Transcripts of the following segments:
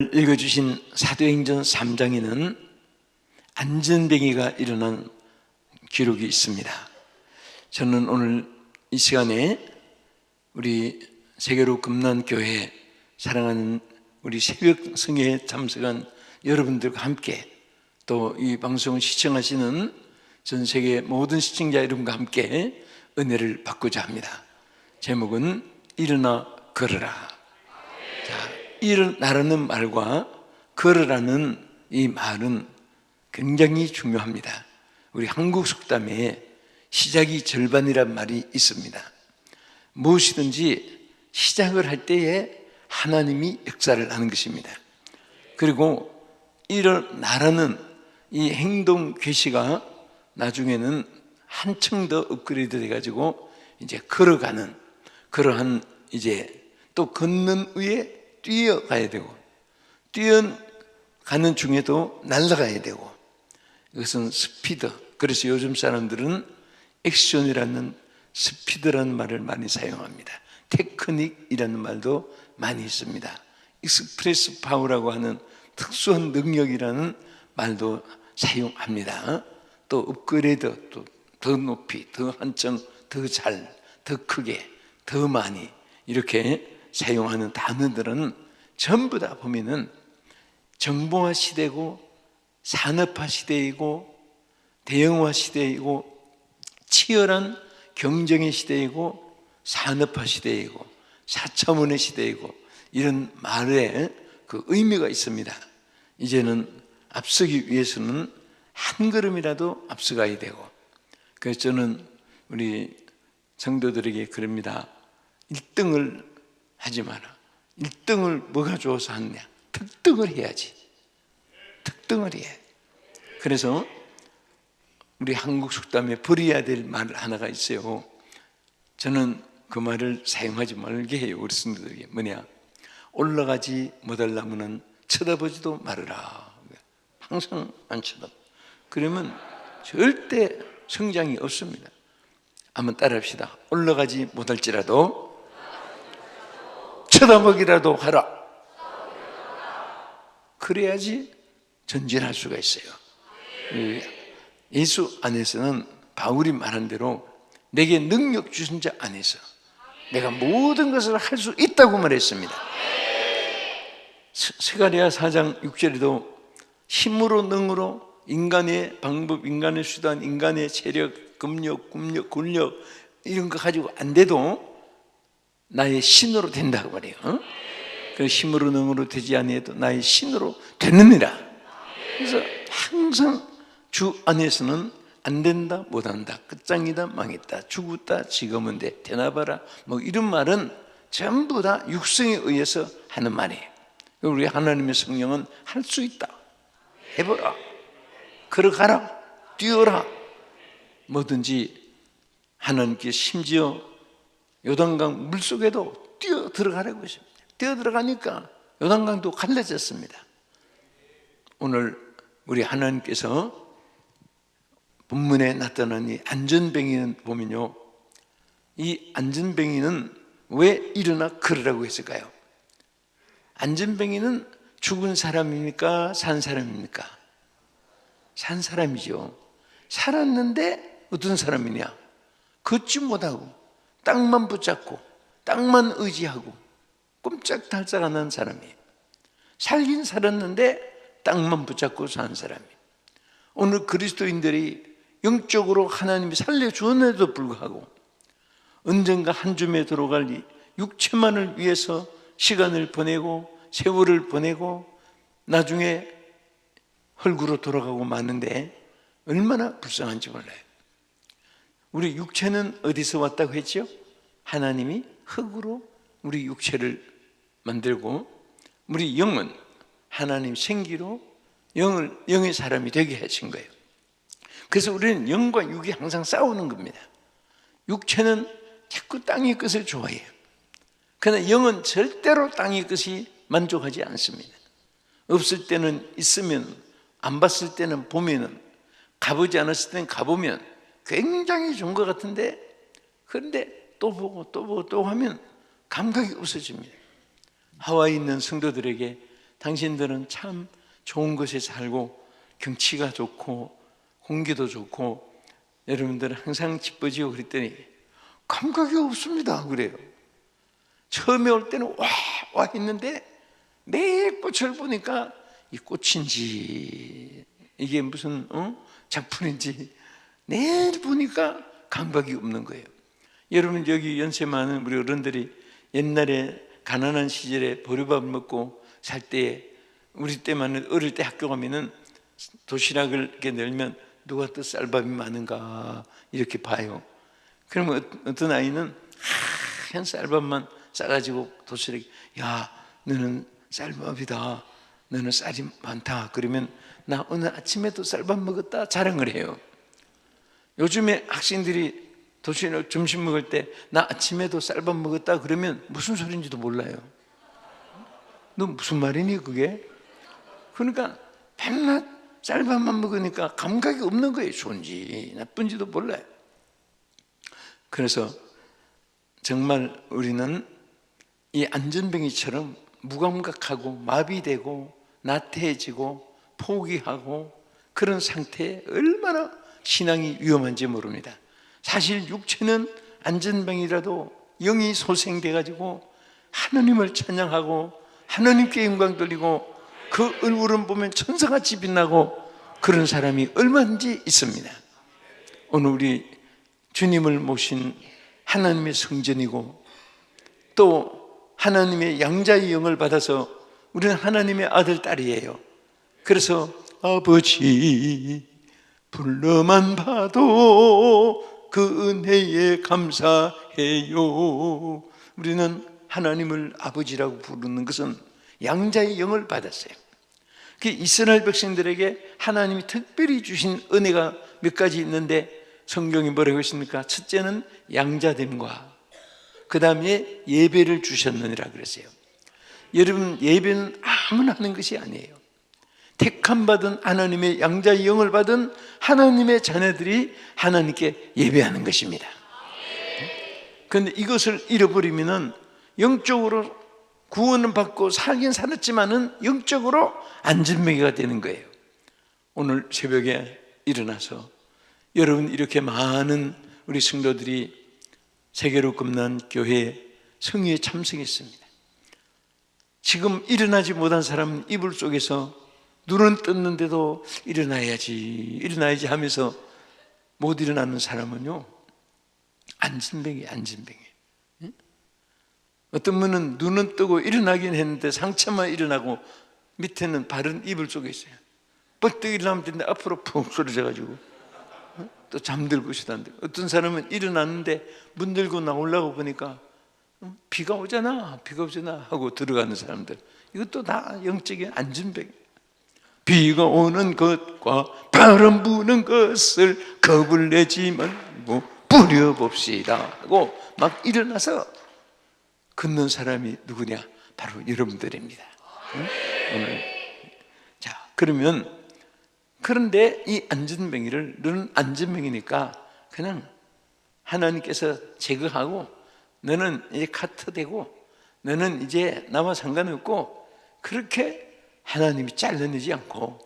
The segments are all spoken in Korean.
읽어주신 사도행전 3장에는 안전뱅이가 일어난 기록이 있습니다. 저는 오늘 이 시간에 우리 세계로 금난교회 사랑하는 우리 새벽 성회에 참석한 여러분들과 함께 또 이 방송을 시청하시는 전 세계 모든 시청자 여러분과 함께 은혜를 받고자 합니다. 제목은 일어나 걸어라. 자, 일어나라는 말과 걸으라는 이 말은 굉장히 중요합니다. 우리 한국 속담에 시작이 절반이란 말이 있습니다. 무엇이든지 시작을 할 때에 하나님이 역사를 하는 것입니다. 그리고 일어나라는 이 행동 괴시가 나중에는 한층 더 업그레이드 돼가지고 이제 걸어가는 그러한 이제 또 걷는 위에 뛰어가야 되고 뛰어가는 중에도 날아가야 되고 이것은 스피드. 그래서 요즘 사람들은 액션이라는 스피드라는 말을 많이 사용합니다. 테크닉이라는 말도 많이 있습니다. 익스프레스 파워라고 하는 특수한 능력이라는 말도 사용합니다. 또 업그레이드, 또 더 높이, 더 한층 더 잘, 더 크게, 더 많이 이렇게 사용하는 단어들은 전부 다 보면은 정보화 시대고 산업화 시대이고 대형화 시대이고 치열한 경쟁의 시대이고 산업화 시대이고 4차원의 시대이고 이런 말에 그 의미가 있습니다. 이제는 앞서기 위해서는 한 걸음이라도 앞서가야 되고, 그래서 저는 우리 성도들에게 그럽니다. 1등을 하지 마라. 1등을 뭐가 좋아서 하느냐? 특등을 해야지. 특등을 해. 그래서 우리 한국 속담에 버려야 될 말 하나가 있어요. 저는 그 말을 사용하지 말게 해요. 우리 성도들에게. 뭐냐? 올라가지 못하려면 쳐다보지도 말아라. 항상 안 쳐다봐. 그러면 절대 성장이 없습니다. 한번 따라합시다. 올라가지 못할지라도 쳐다보기라도 하라. 그래야지 전진할 수가 있어요. 예수 안에서는 바울이 말한 대로 내게 능력 주신 자 안에서 내가 모든 것을 할 수 있다고 말했습니다. 스가랴 4장 6절에도 힘으로 능으로 인간의 방법, 인간의 수단, 인간의 체력, 금력, 군력 이런 거 가지고 안 돼도 나의 신으로 된다고 말해요. 그래서 힘으로 능으로 되지 아니해도 나의 신으로 되느니라. 그래서 항상 주 안에서는 안 된다, 못한다, 끝장이다, 망했다, 죽었다, 지금은 돼, 되나봐라 뭐 이런 말은 전부 다 육성에 의해서 하는 말이에요. 우리 하나님의 성령은 할 수 있다. 해보라. 걸어가라. 뛰어라. 뭐든지 하나님께 심지어 요단강 물속에도 뛰어 들어가라고 했습니다. 뛰어 들어가니까 요단강도 갈라졌습니다. 오늘 우리 하나님께서 본문에 나타난 이 안전뱅이는 보면요, 이 안전뱅이는 왜 일어나 걸으라고 했을까요? 안전뱅이는 죽은 사람입니까? 산 사람입니까? 산 사람이죠. 살았는데 어떤 사람이냐? 걷지 못하고 땅만 붙잡고 땅만 의지하고 꼼짝달싹 안 하는 사람이에요. 살긴 살았는데 땅만 붙잡고 사는 사람이에요. 오늘 그리스도인들이 영적으로 하나님이 살려주었는데도 불구하고 언젠가 한 줌에 들어갈 이 육체만을 위해서 시간을 보내고 세월을 보내고 나중에 흙으로 돌아가고 마는데 얼마나 불쌍한지 몰라요. 우리 육체는 어디서 왔다고 했죠? 하나님이 흙으로 우리 육체를 만들고 우리 영은 하나님 생기로 영의 사람이 되게 하신 거예요. 그래서 우리는 영과 육이 항상 싸우는 겁니다. 육체는 자꾸 땅의 것을 좋아해요. 그러나 영은 절대로 땅의 것이 만족하지 않습니다. 없을 때는 있으면, 안 봤을 때는 보면은, 가보지 않았을 때는 가보면 굉장히 좋은 것 같은데, 그런데 또 보고 또 보고 또 하면 감각이 없어집니다. 하와이에 있는 성도들에게 당신들은 참 좋은 곳에 살고 경치가 좋고 공기도 좋고 여러분들은 항상 기뻐지고 그랬더니 감각이 없습니다 그래요. 처음에 올 때는 와 했는데 매일 꽃을 보니까 이 꽃인지 이게 무슨 작품인지 매일 보니까 감각이 없는 거예요. 여러분 여기 연세 많은 우리 어른들이 옛날에 가난한 시절에 보리밥 먹고 살 때 우리 때만 어릴 때 학교 가면은 도시락을 이렇게 넣으면 누가 또 쌀밥이 많은가 이렇게 봐요. 그러면 어떤 아이는 하얀 쌀밥만 싸가지고 도시락에 야 너는 쌀밥이다 너는 쌀이 많다 그러면 나 오늘 아침에도 쌀밥 먹었다 자랑을 해요. 요즘에 학생들이 도시락 점심 먹을 때 나 아침에도 쌀밥 먹었다 그러면 무슨 소리인지도 몰라요. 너 무슨 말이니 그게? 그러니까 밤낮 쌀밥만 먹으니까 감각이 없는 거예요. 좋은지 나쁜지도 몰라요. 그래서 정말 우리는 이 안전뱅이처럼 무감각하고 마비되고 나태해지고 포기하고 그런 상태에 얼마나 신앙이 위험한지 모릅니다. 사실 육체는 안전뱅이라도 영이 소생돼 가지고 하나님을 찬양하고 하나님께 영광 돌리고 그 얼굴은 보면 천사같이 빛나고 그런 사람이 얼마든지 있습니다. 오늘 우리 주님을 모신 하나님의 성전이고 또 하나님의 양자의 영을 받아서 우리는 하나님의 아들 딸이에요. 그래서 아버지 불러만 봐도 그 은혜에 감사해요. 우리는 하나님을 아버지라고 부르는 것은 양자의 영을 받았어요. 그 이스라엘 백성들에게 하나님이 특별히 주신 은혜가 몇 가지 있는데 성경이 뭐라고 했습니까? 첫째는 양자됨과 그 다음에 예배를 주셨느니라 그랬어요. 여러분 예배는 아무나 하는 것이 아니에요. 택함 받은 하나님의 양자의 영을 받은 하나님의 자녀들이 하나님께 예배하는 것입니다. 그런데 이것을 잃어버리면은 영적으로 구원은 받고 살긴 살았지만은 영적으로 안전뱅이가 되는 거예요. 오늘 새벽에 일어나서 여러분 이렇게 많은 우리 성도들이 세계로 겁난 교회 성회에 참석했습니다. 지금 일어나지 못한 사람은 이불 속에서 눈은 떴는데도 일어나야지 하면서 못 일어나는 사람은요 안전뱅이. 어떤 분은 눈은 뜨고 일어나긴 했는데 상체만 일어나고 밑에는 발은 이불 속에 있어요. 뻗떡 일어나면 되는데 앞으로 푹 쏠려가지고 또 잠들고 싶다는데, 어떤 사람은 일어났는데 문 들고 나오려고 보니까 비가 오잖아 하고 들어가는 사람들, 이것도 다 영적인 안전뱅이. 비가 오는 것과 바람 부는 것을 겁을 내지 말고 부려봅시다 하고 막 일어나서 걷는 사람이 누구냐? 바로 여러분들입니다. 오늘. 자, 그런데 이 안전뱅이를 너는 안전뱅이니까 그냥 하나님께서 제거하고 너는 이제 카트되고 너는 이제 나와 상관없고 그렇게 하나님이 잘라내지 않고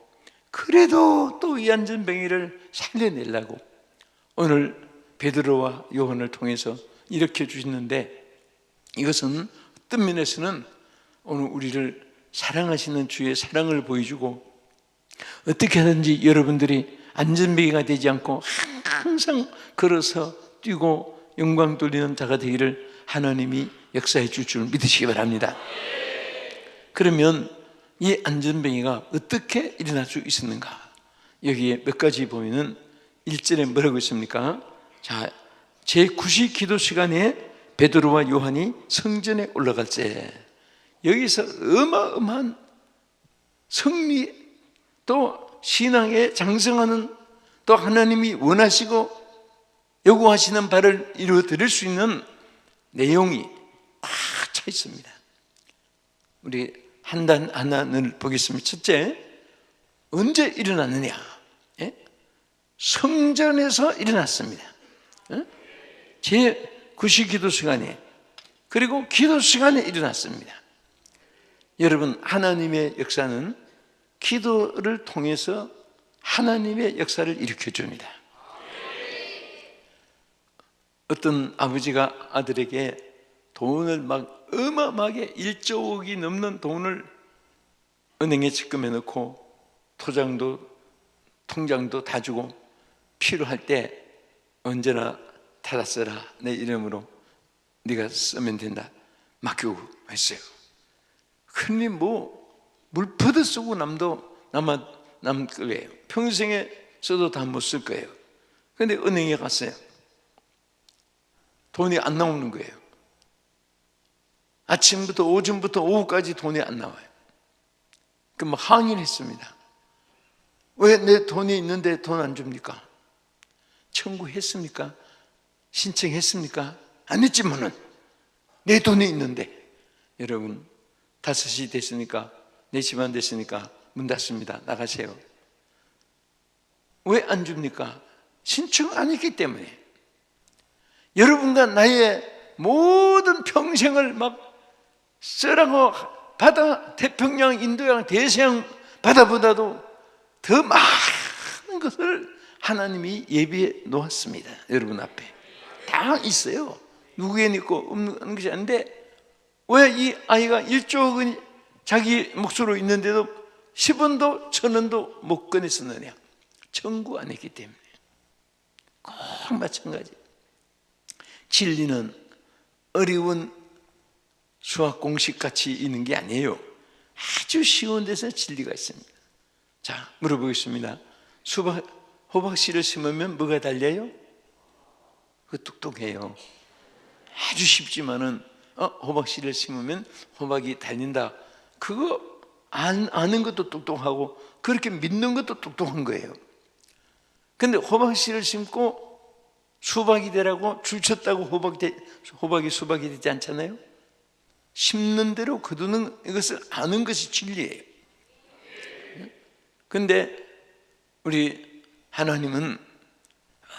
그래도 또 이 안전뱅이를 살려내려고 오늘 베드로와 요한을 통해서 일으켜 주시는데, 이것은 어떤 면에서는 오늘 우리를 사랑하시는 주의 사랑을 보여주고 어떻게 하든지 여러분들이 안전뱅이가 되지 않고 항상 걸어서 뛰고 영광 돌리는 자가 되기를 하나님이 역사해 줄 줄 믿으시기 바랍니다. 그러면 이 안전뱅이가 어떻게 일어날 수 있었는가? 여기에 몇 가지 보면은 1절에 뭐라고 있습니까? 자, 제9시 기도 시간에 베드로와 요한이 성전에 올라갈 때 여기서 어마어마한 승리, 또 신앙에 장성하는, 또 하나님이 원하시고 요구하시는 바를 이루어드릴 수 있는 내용이 꽉 차 있습니다. 우리 한 단 하나를 보겠습니다. 첫째, 언제 일어났느냐? 예? 성전에서 일어났습니다. 예? 제9시 기도 시간에, 그리고 기도 시간에 일어났습니다. 여러분, 하나님의 역사는 기도를 통해서 하나님의 역사를 일으켜 줍니다. 어떤 아버지가 아들에게 돈을 막 어마어마하게 1조억이 넘는 돈을 은행에 적금해 놓고 통장도 다 주고 필요할 때 언제나 타다 써라, 내 이름으로 네가 쓰면 된다 맡기고 했어요. 흔히 물퍼듯 쓰고 남을 거예요. 평생에 써도 다 못 쓸 거예요. 그런데 은행에 갔어요. 돈이 안 나오는 거예요. 아침부터 오전부터 오후까지 돈이 안 나와요. 그럼 항의를 했습니다. 왜 내 돈이 있는데 돈 안 줍니까? 청구했습니까? 신청했습니까? 안 했지만은 내 돈이 있는데. 여러분, 5시 됐으니까, 4시 반 됐으니까 문 닫습니다. 나가세요. 왜 안 줍니까? 신청 안 했기 때문에. 여러분과 나의 모든 평생을 막 쓰라고 바다, 태평양, 인도양, 대서양 바다보다도 더 많은 것을 하나님이 예비해 놓았습니다. 여러분 앞에 다 있어요. 누구에는 있고 없는 것이 아닌데, 왜 이 아이가 1조 원이 자기 몫으로 있는데도 10원도 1000원도 못 꺼냈었느냐? 청구 안 했기 때문에. 꼭 마찬가지. 진리는 어려운 수학 공식 같이 있는 게 아니에요. 아주 쉬운 데서 진리가 있습니다. 자, 물어보겠습니다. 호박씨를 심으면 뭐가 달려요? 그거 똑똑해요. 아주 쉽지만은 호박씨를 심으면 호박이 달린다. 그거 아는 것도 똑똑하고 그렇게 믿는 것도 똑똑한 거예요. 근데 호박씨를 심고 수박이 되라고 줄 쳤다고 호박이 수박이 되지 않잖아요. 심는 대로 거두는 이것을 아는 것이 진리예요. 근데 우리 하나님은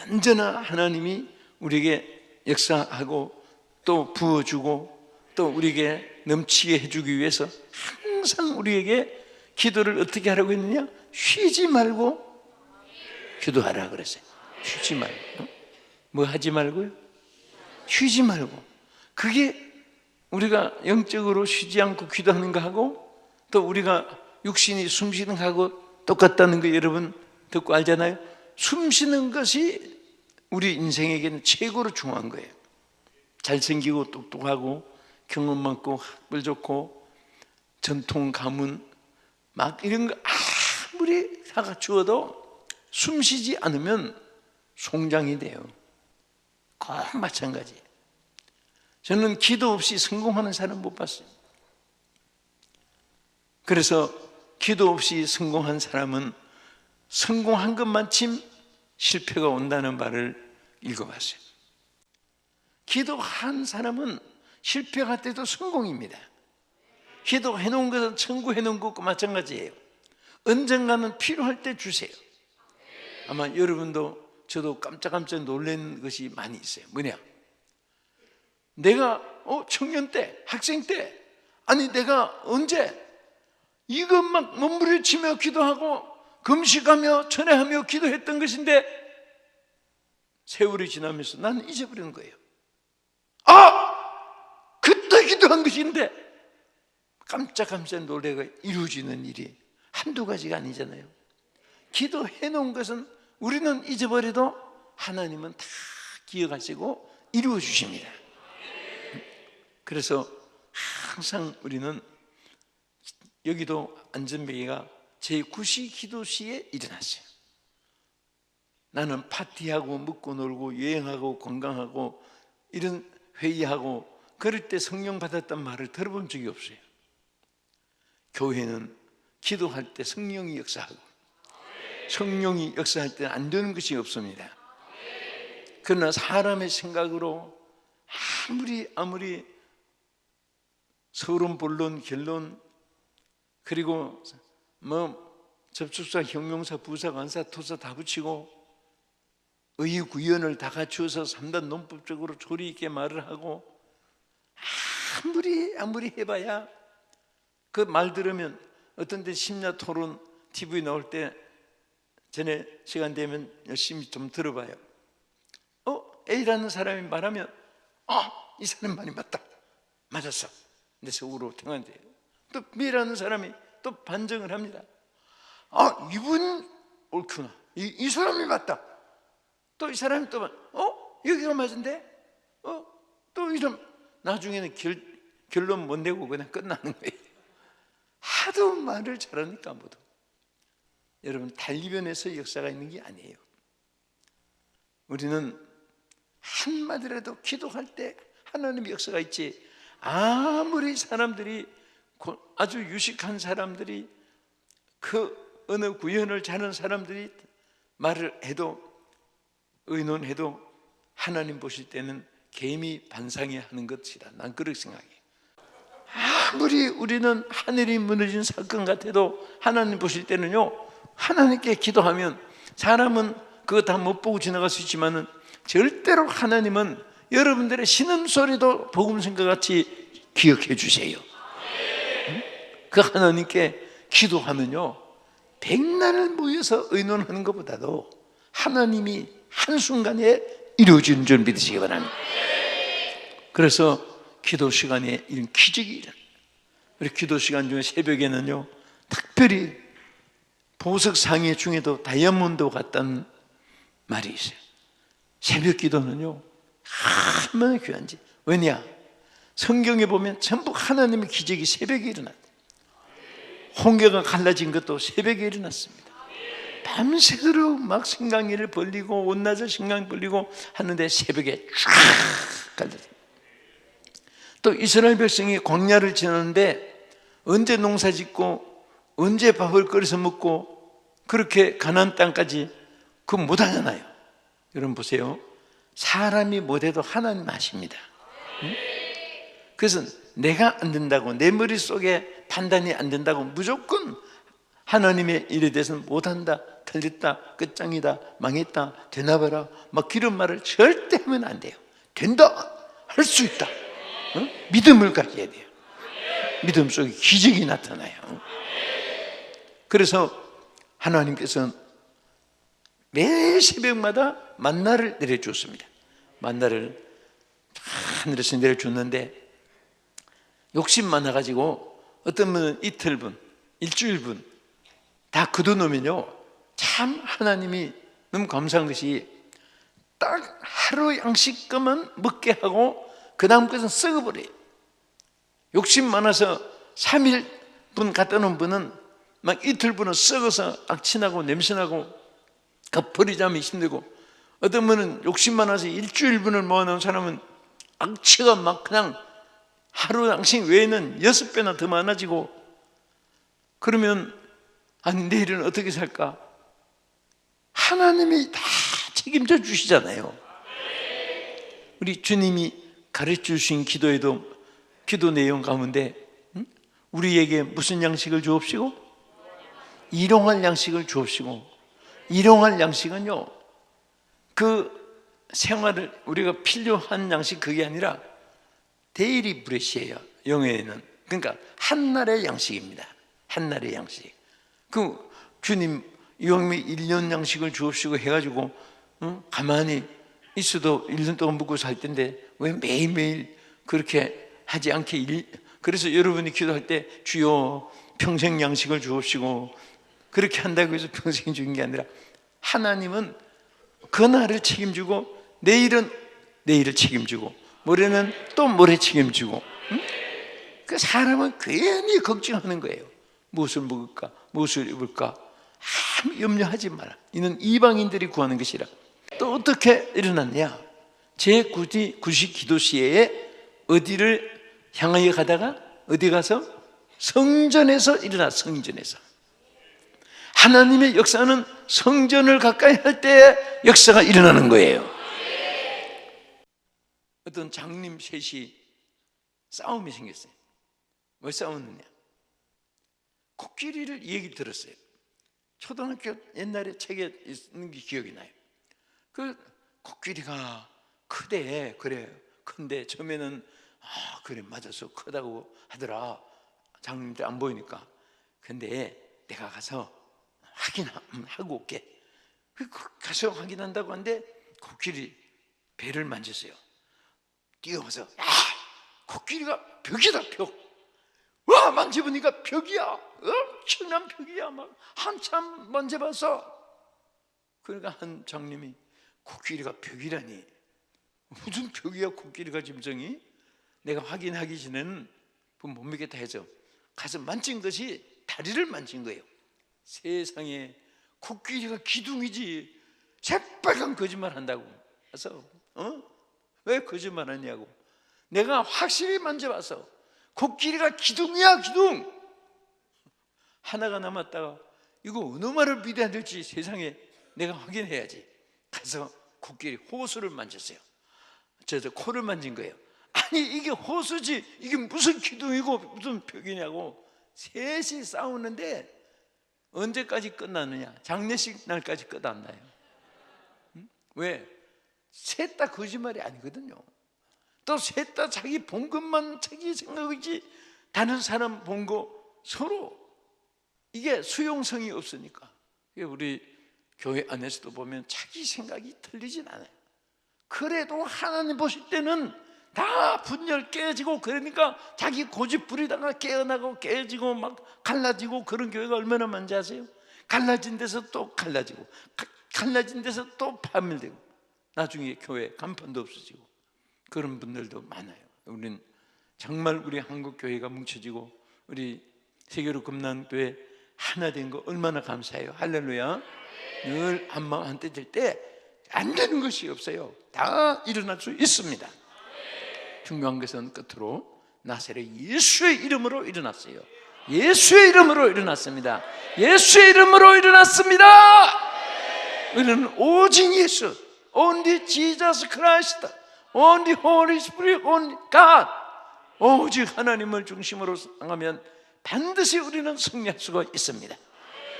언제나 하나님이 우리에게 역사하고 또 부어주고 또 우리에게 넘치게 해주기 위해서 항상 우리에게 기도를 어떻게 하라고 했느냐? 쉬지 말고 기도하라 그랬어요. 쉬지 말고. 뭐 하지 말고요? 쉬지 말고. 그게 우리가 영적으로 쉬지 않고 기도하는 거하고 또 우리가 육신이 숨 쉬는 거하고 똑같다는 거 여러분 듣고 알잖아요. 숨 쉬는 것이 우리 인생에게는 최고로 중요한 거예요. 잘생기고 똑똑하고 경험 많고 학벌 좋고 전통 가문 막 이런 거 아무리 다 갖추어도 숨 쉬지 않으면 송장이 돼요. 꼭 마찬가지. 저는 기도 없이 성공하는 사람 못 봤어요. 그래서 기도 없이 성공한 사람은 성공한 것만큼 실패가 온다는 말을 읽어봤어요. 기도한 사람은 실패할 때도 성공입니다. 기도해 놓은 것은 청구해 놓은 것과 마찬가지예요. 언젠가는 필요할 때 주세요. 아마 여러분도 저도 깜짝깜짝 놀란 것이 많이 있어요. 뭐냐? 내가 청년 때, 학생 때, 아니 내가 언제 이것만 몸부림치며 기도하고 금식하며 전회하며 기도했던 것인데 세월이 지나면서 나는 잊어버린 거예요. 그때 기도한 것인데 깜짝깜짝 놀래가 이루어지는 일이 한두 가지가 아니잖아요. 기도해 놓은 것은 우리는 잊어버려도 하나님은 다 기억하시고 이루어 주십니다. 그래서 항상 우리는 여기도 안전뱅이가 제9시 기도시에 일어났어요. 나는 파티하고 먹고 놀고 여행하고 건강하고 이런 회의하고 그럴 때 성령 받았단 말을 들어본 적이 없어요. 교회는 기도할 때 성령이 역사하고 성령이 역사할 때는 안 되는 것이 없습니다. 그러나 사람의 생각으로 아무리 서론, 본론, 결론 그리고 접속사, 형용사, 부사, 관사, 토사 다 붙이고 의의 구현을 다 갖추어서 3단 논법적으로 조리 있게 말을 하고 아무리 해봐야 그 말 들으면 어떤 데 심야 토론 TV 나올 때 전에 시간 되면 열심히 좀 들어봐요. A라는 사람이 말하면 이 사람 말이 맞다, 맞았어, 내 속으로 생각돼요. 또 B라는 사람이 또 반증을 합니다. 이분 옳구나, 이 사람이 맞다. 또 이 사람이 또 여기가 맞은데 또 이런, 나중에는 결론 못 내고 그냥 끝나는 거예요. 하도 말을 잘하니까 모두. 여러분, 달리변에서 역사가 있는 게 아니에요. 우리는 한마디라도 기도할 때 하나님의 역사가 있지, 아무리 사람들이 아주 유식한 사람들이, 그 어느 구현을 잘하는 사람들이 말을 해도, 의논해도 하나님 보실 때는 개미 반상회 하는 것이다. 난 그렇게 생각해. 아무리 우리는 하늘이 무너진 사건 같아도 하나님 보실 때는요, 하나님께 기도하면 사람은 그거 다 못 보고 지나갈 수 있지만은 절대로 하나님은 여러분들의 신음소리도 복음성과 같이 기억해 주세요. 그 하나님께 기도하면요, 백날 모여서 의논하는 것보다도 하나님이 한순간에 이루어지는 줄 믿으시기 바랍니다. 그래서 기도 시간에 이런 기적이 일어나요. 우리 기도 시간 중에 새벽에는요, 특별히 보석 상회 중에도 다이아몬드 같다는 말이 있어요. 새벽 기도는요, 얼마나 귀한지. 왜냐? 성경에 보면 전부 하나님의 기적이 새벽에 일어났대요. 홍해가 갈라진 것도 새벽에 일어났습니다. 밤새도록 막 생강이를 벌리고 온낮에 생강 벌리고 하는데 새벽에 쫙 갈라졌어요. 또 이스라엘 백성이 광야를 지나는데 언제 농사 짓고 언제 밥을 끓여서 먹고 그렇게 가나안 땅까지 그거 못하잖아요. 여러분 보세요, 사람이 못해도 하나님 아십니다. 그래서 내가 안 된다고, 내 머릿속에 판단이 안 된다고 무조건 하나님의 일에 대해서는 못한다, 틀렸다, 끝장이다, 망했다, 되나봐라 막 그런 말을 절대 하면 안 돼요. 된다, 할 수 있다, 믿음을 가져야 돼요. 믿음 속에 기적이 나타나요. 그래서 하나님께서는 매 새벽마다 만나를 내려주었습니다. 만나를 하늘에서 내려줬는데 욕심 많아가지고 어떤 분은 이틀분, 일주일분 다 거둬놓으면요, 참 하나님이 너무 감사한 것이 딱 하루 양식금은 먹게 하고 그 다음 것은 썩어버려요. 욕심 많아서 3일분 갖다 놓은 분은 막 이틀분은 썩어서 악취나고 냄새나고 그 버리자면 힘들고, 어떤 분은 욕심 많아서 일주일분을 모아놓은 사람은 악취가 막 그냥 하루 양식 외에는 6배나 더 많아지고, 그러면 아니 내일은 어떻게 살까? 하나님이 다 책임져 주시잖아요. 우리 주님이 가르쳐 주신 기도에도 기도 내용 가운데 우리에게 무슨 양식을 주옵시고? 일용할 양식을 주옵시고. 일용할 양식은요, 그 생활을 우리가 필요한 양식, 그게 아니라 데일리 브레시예요, 영어에는. 그러니까 한날의 양식입니다. 한날의 양식. 그 주님 이왕이면 1년 양식을 주옵시고 해가지고 가만히 있어도 1년 동안 먹고 살 텐데 왜 매일매일 그렇게 하지 않게. 그래서 여러분이 기도할 때 주여 평생 양식을 주옵시고 그렇게 한다고 해서 평생 주는 게 아니라, 하나님은 그날을 책임지고 내일은 내일을 책임지고 모레는 또 모레 책임지고. 그 사람은 괜히 걱정하는 거예요. 무엇을 먹을까, 무엇을 입을까, 아무 염려하지 마라. 이는 이방인들이 구하는 것이라. 또 어떻게 일어났냐? 제9시 기도 시에 어디를 향하여 가다가 어디 가서? 성전에서 일어나. 성전에서. 하나님의 역사는 성전을 가까이 할 때 역사가 일어나는 거예요. 어떤 장님 셋이 싸움이 생겼어요. 왜 싸웠느냐? 코끼리를 얘기 들었어요. 초등학교 옛날에 책에 있는 게 기억이 나요. 그 코끼리가 크대. 그래, 큰데 처음에는 그래 맞아서 크다고 하더라. 장로님들 안 보이니까. 근데 내가 가서 확인하고 올게. 가서 확인한다고 하는데 코끼리 배를 만졌어요. 뛰어가서 야, 코끼리가 벽이다, 벽. 와, 만져보니까 벽이야. 엄청난 벽이야. 막 한참 만져봐서. 그러니까 한 장님이 코끼리가 벽이라니, 무슨 벽이야 코끼리가 짐승이? 내가 확인하기 전에는 못 믿겠다 해서 가서 만진 것이 다리를 만진 거예요. 세상에, 코끼리가 기둥이지 새빨간 거짓말 한다고. 그래서 왜 거짓말 하냐고. 내가 확실히 만져봐서 코끼리가 기둥이야, 기둥. 하나가 남았다가 이거 어느 말을 믿어야 될지 세상에 내가 확인해야지. 가서 코끼리 호수를 만졌어요. 저도 코를 만진 거예요. 아니, 이게 호수지 이게 무슨 기둥이고 무슨 벽이냐고. 셋이 싸우는데 언제까지 끝나느냐? 장례식 날까지 끝 안 나요. 왜? 셋 다 거짓말이 아니거든요. 또 셋 다 자기 본 것만 자기 생각이지 다른 사람 본 거 서로 이게 수용성이 없으니까. 우리 교회 안에서도 보면 자기 생각이 틀리진 않아요. 그래도 하나님 보실 때는 다 분열 깨지고, 그러니까 자기 고집 부리다가 깨어나고 깨지고 막 갈라지고, 그런 교회가 얼마나 많은지 아세요? 갈라진 데서 또 갈라지고, 갈라진 데서 또 파멸되고, 나중에 교회 간판도 없어지고, 그런 분들도 많아요. 우리는 정말 우리 한국 교회가 뭉쳐지고 우리 세계로 금난교회 하나 된 거 얼마나 감사해요. 할렐루야. 늘 한마음 한뜻 될 때 안 되는 것이 없어요. 다 일어날 수 있습니다. 중요한 것은 끝으로 나사렛 예수의 이름으로 일어났어요. 예수의 이름으로 일어났습니다. 예수의 이름으로 일어났습니다. 우리는 오직 예수, only Jesus Christ, only Holy Spirit, only God, 오직 하나님을 중심으로 생각하면 반드시 우리는 승리할 수가 있습니다.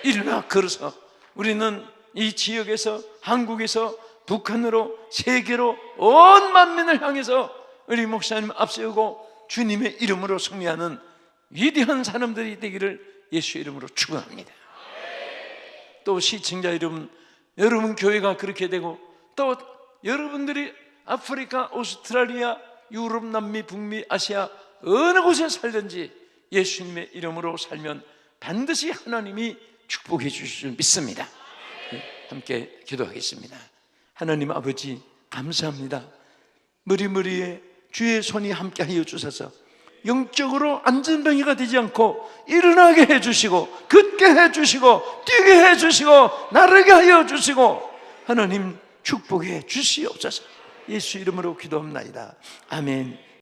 일어나 걸어서 우리는 이 지역에서, 한국에서 북한으로, 세계로 온 만민을 향해서 우리 목사님 앞세우고 주님의 이름으로 승리하는 위대한 사람들이 되기를 예수의 이름으로 축원합니다. 또 시청자 여러분, 여러분 교회가 그렇게 되고, 또 여러분들이 아프리카, 오스트랄리아, 유럽, 남미, 북미, 아시아 어느 곳에 살든지 예수님의 이름으로 살면 반드시 하나님이 축복해 주실 줄 믿습니다. 함께 기도하겠습니다. 하나님 아버지, 감사합니다. 머리머리에 주의 손이 함께하여 주셔서 영적으로 안전병이가 되지 않고 일어나게 해주시고, 걷게 해주시고, 뛰게 해주시고, 나르게 하여 주시고, 하나님 축복해 주시옵소서. 예수 이름으로 기도합나이다. 아멘.